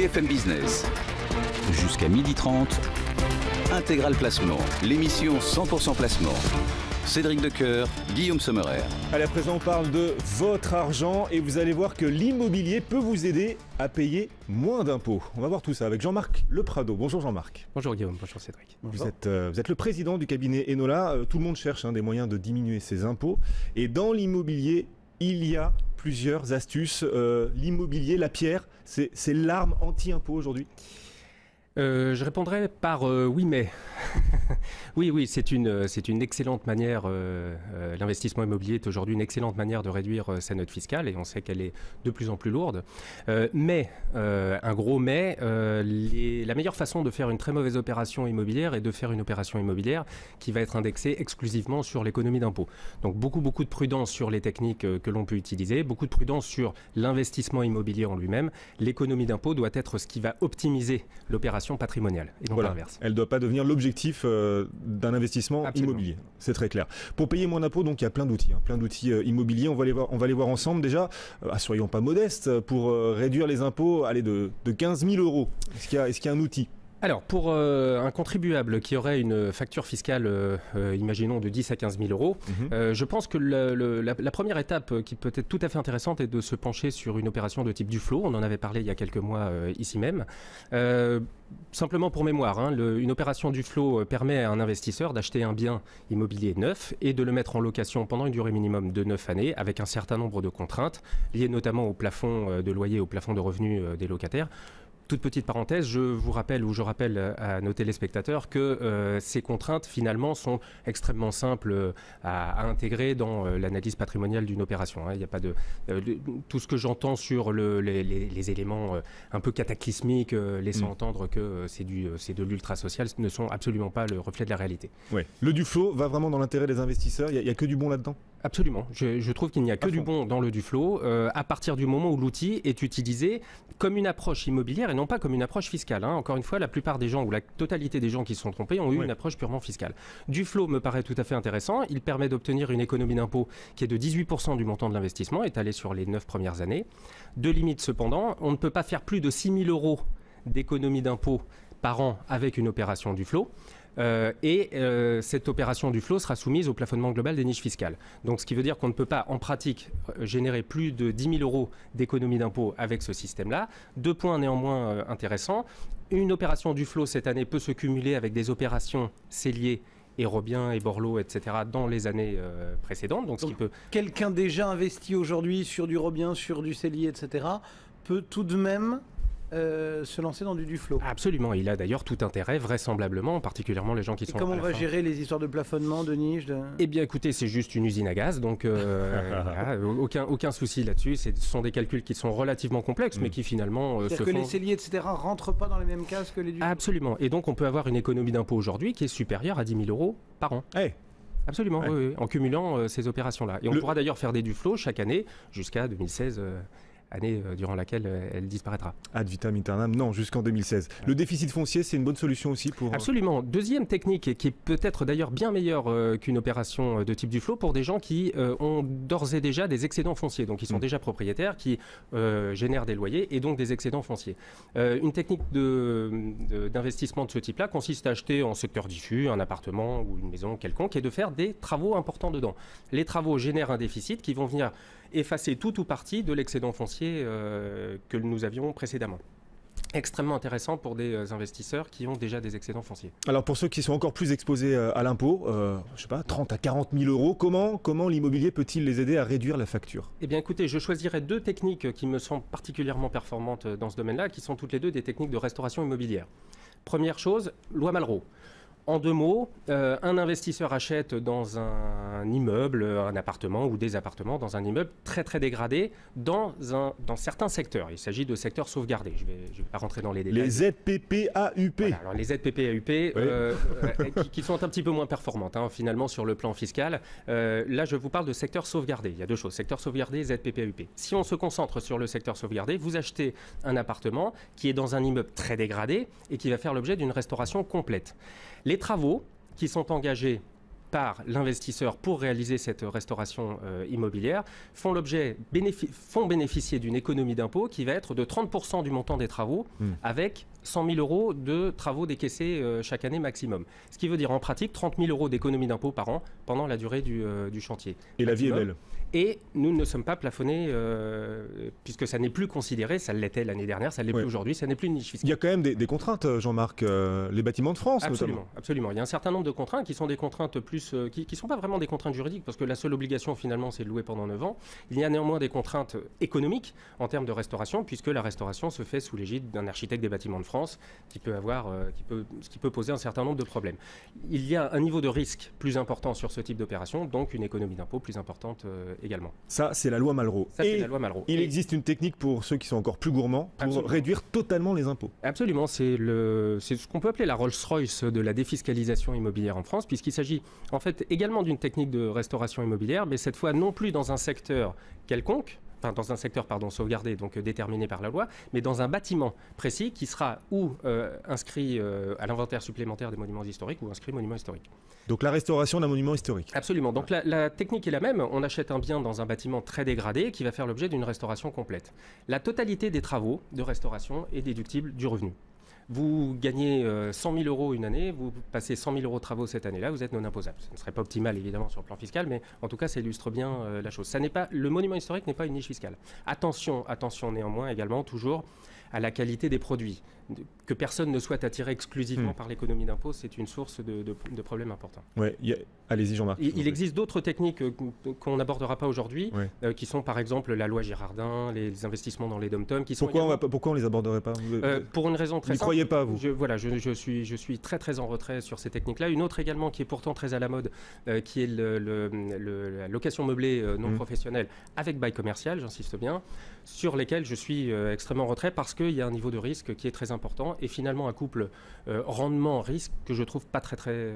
BFM Business. Jusqu'à 12h30, Intégral Placement, l'émission 100% placement. Cédric Decoeur, Guillaume Sommerer. Allez, à présent, on parle de votre argent et vous allez voir que l'immobilier peut vous aider à payer moins d'impôts. On va voir tout ça avec Jean-Marc Leprado. Bonjour Jean-Marc. Bonjour Guillaume, bonjour Cédric. Bonjour. Vous êtes le président du cabinet Enola. Tout le monde cherche des moyens de diminuer ses impôts. Et dans l'immobilier, il y a plusieurs astuces. L'immobilier, la pierre, c'est l'arme anti-impôt aujourd'hui. Je répondrai par oui mais. Oui, c'est une excellente manière, l'investissement immobilier est aujourd'hui une excellente manière de réduire sa note fiscale et on sait qu'elle est de plus en plus lourde. Mais, un gros mais, la meilleure façon de faire une très mauvaise opération immobilière est de faire une opération immobilière qui va être indexée exclusivement sur l'économie d'impôt. Donc beaucoup de prudence sur les techniques que l'on peut utiliser, beaucoup de prudence sur l'investissement immobilier en lui-même. L'économie d'impôt doit être ce qui va optimiser l'opération patrimoniale et non l'inverse. Elle ne doit pas devenir l'objectif d'un investissement immobilier. C'est très clair. Pour payer moins d'impôts, donc il y a plein d'outils immobiliers. On va les voir ensemble déjà. Soyons pas modestes pour réduire les impôts. Allez, de 15 000 euros. Est-ce qu'il y a un outil ? Alors, pour un contribuable qui aurait une facture fiscale, imaginons, de 10 à 15 000 euros, je pense que la première étape qui peut être tout à fait intéressante est de se pencher sur une opération de type Duflo. On en avait parlé il y a quelques mois ici même. Simplement pour mémoire, une opération Duflo permet à un investisseur d'acheter un bien immobilier neuf et de le mettre en location pendant une durée minimum de 9 années avec un certain nombre de contraintes liées notamment au plafond de loyer, au plafond de revenus des locataires. Toute petite parenthèse, je rappelle à nos téléspectateurs que ces contraintes finalement sont extrêmement simples à intégrer dans l'analyse patrimoniale d'une opération. Il n'y a pas tout ce que j'entends sur les éléments un peu cataclysmiques, laissant entendre que c'est de l'ultra social, ne sont absolument pas le reflet de la réalité. Ouais. Le Duflo va vraiment dans l'intérêt des investisseurs. Il y a que du bon là-dedans ? Absolument. Je trouve qu'il n'y a que du bon dans le Duflo à partir du moment où l'outil est utilisé comme une approche immobilière et non pas comme une approche fiscale. Encore une fois, la plupart des gens ou la totalité des gens qui se sont trompés ont eu une approche purement fiscale. Duflo me paraît tout à fait intéressant. Il permet d'obtenir une économie d'impôt qui est de 18% du montant de l'investissement, étalé sur les 9 premières années. Deux limites cependant, on ne peut pas faire plus de 6 000 euros d'économie d'impôt par an avec une opération Duflo. Cette opération Duflo sera soumise au plafonnement global des niches fiscales. Donc ce qui veut dire qu'on ne peut pas en pratique générer plus de 10 000 euros d'économie d'impôt avec ce système-là. Deux points néanmoins intéressants. Une opération Duflo cette année peut se cumuler avec des opérations Cellier et Robien et Borloo, etc. dans les années précédentes. Donc, quelqu'un déjà investi aujourd'hui sur du Robien, sur du Cellier, etc. peut tout de même se lancer dans du Duflo. Absolument, il a d'ailleurs tout intérêt, vraisemblablement, particulièrement les gens qui sont... Comment on va gérer les histoires de plafonnement, de niche Eh bien écoutez, c'est juste une usine à gaz, donc voilà, aucun souci là-dessus. Ce sont des calculs qui sont relativement complexes, mais qui finalement C'est-à-dire que les celliers, etc. rentrent pas dans les mêmes cases que les Duflo. Absolument, et donc on peut avoir une économie d'impôt aujourd'hui qui est supérieure à 10 000 euros par an. Hey. Absolument, oui, en cumulant ces opérations-là. Et on pourra d'ailleurs faire des Duflo chaque année jusqu'à 2016... année durant laquelle elle disparaîtra. Ad vitam aeternam, non, jusqu'en 2016. Le déficit foncier, c'est une bonne solution aussi pour... Absolument. Deuxième technique, qui est peut-être d'ailleurs bien meilleure qu'une opération de type Duflo, pour des gens qui ont d'ores et déjà des excédents fonciers, donc qui sont déjà propriétaires, qui génèrent des loyers et donc des excédents fonciers. Une technique d'investissement de ce type-là consiste à acheter en secteur diffus un appartement ou une maison quelconque et de faire des travaux importants dedans. Les travaux génèrent un déficit qui vont venir effacer tout ou partie de l'excédent foncier que nous avions précédemment. Extrêmement intéressant pour des investisseurs qui ont déjà des excédents fonciers. Alors pour ceux qui sont encore plus exposés à l'impôt, 30 à 40 000 euros, comment l'immobilier peut-il les aider à réduire la facture ? Eh bien écoutez, je choisirais deux techniques qui me semblent particulièrement performantes dans ce domaine-là, qui sont toutes les deux des techniques de restauration immobilière. Première chose, loi Malraux. En deux mots, un investisseur achète dans un immeuble, un appartement ou des appartements dans un immeuble très très dégradé dans certains secteurs. Il s'agit de secteurs sauvegardés. Je vais pas rentrer dans les détails. Les ZPPAUP. Voilà, alors les ZPPAUP qui sont un petit peu moins performantes finalement sur le plan fiscal. Là, je vous parle de secteurs sauvegardés. Il y a deux choses, secteur sauvegardé, ZPPAUP. Si on se concentre sur le secteur sauvegardé, vous achetez un appartement qui est dans un immeuble très dégradé et qui va faire l'objet d'une restauration complète. Les travaux qui sont engagés par l'investisseur pour réaliser cette restauration immobilière font bénéficier d'une économie d'impôt qui va être de 30% du montant des travaux avec 100 000 euros de travaux décaissés chaque année maximum. Ce qui veut dire en pratique 30 000 euros d'économie d'impôt par an pendant la durée du chantier. Et la vie est belle. Et nous ne sommes pas plafonnés, puisque ça n'est plus considéré, ça l'était l'année dernière, ça ne l'est plus aujourd'hui, ça n'est plus une niche fiscale. Il y a quand même des contraintes, Jean-Marc, les bâtiments de France notamment. Absolument. Il y a un certain nombre de contraintes qui sont des contraintes plus, qui ne sont pas vraiment des contraintes juridiques, parce que la seule obligation finalement c'est de louer pendant 9 ans. Il y a néanmoins des contraintes économiques en termes de restauration, puisque la restauration se fait sous l'égide d'un architecte des bâtiments de France qui peut poser un certain nombre de problèmes. Il y a un niveau de risque plus important sur ce type d'opération, donc une économie d'impôt plus importante également. Ça, c'est la loi Malraux. Il existe une technique pour ceux qui sont encore plus gourmands pour réduire totalement les impôts. Absolument, c'est ce qu'on peut appeler la Rolls-Royce de la défiscalisation immobilière en France, puisqu'il s'agit en fait également d'une technique de restauration immobilière, mais cette fois non plus dans un secteur quelconque, dans un secteur sauvegardé, donc déterminé par la loi, mais dans un bâtiment précis qui sera inscrit à l'inventaire supplémentaire des monuments historiques ou inscrit monument historique. Donc la restauration d'un monument historique. Absolument. Donc la technique est la même. On achète un bien dans un bâtiment très dégradé qui va faire l'objet d'une restauration complète. La totalité des travaux de restauration est déductible du revenu. Vous gagnez 100 000 euros une année, vous passez 100 000 euros de travaux cette année-là, vous êtes non imposable. Ce ne serait pas optimal évidemment sur le plan fiscal, mais en tout cas ça illustre bien la chose. Le monument historique n'est pas une niche fiscale. Attention néanmoins également toujours à la qualité des produits. Que personne ne soit attiré exclusivement par l'économie d'impôt, c'est une source de problèmes importants. Ouais, allez-y Jean-Marc. Il existe d'autres techniques qu'on n'abordera pas aujourd'hui, qui sont par exemple la loi Girardin, les investissements dans les dom-toms. Pourquoi on ne les aborderait pas Pour une raison très simple. Vous n'y croyez pas, vous je suis très très en retrait sur ces techniques-là. Une autre également qui est pourtant très à la mode, qui est la location meublée non professionnelle avec bail commercial, j'insiste bien, sur lesquels je suis extrêmement en retrait parce qu'il y a un niveau de risque qui est très important et finalement un couple rendement-risque que je trouve pas très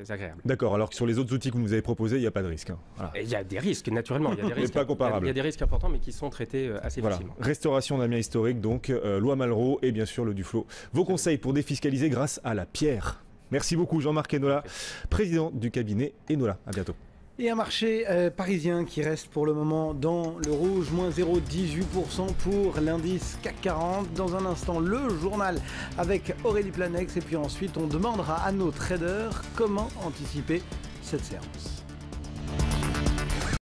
agréable. D'accord, alors que sur les autres outils que vous nous avez proposés, il n'y a pas de risque. Voilà. Il y a des risques, naturellement. Il y a des risques, pas comparables. Il y a des risques importants, mais qui sont traités assez facilement. Restauration d'un bien historique, donc loi Malraux et bien sûr le Duflot. Vos conseils pour défiscaliser grâce à la pierre. Merci beaucoup Jean-Marc Enola, président du cabinet Enola. À bientôt. Et un marché parisien qui reste pour le moment dans le rouge, moins 0,18% pour l'indice CAC 40. Dans un instant, le journal avec Aurélie Planex. Et puis ensuite, on demandera à nos traders comment anticiper cette séance.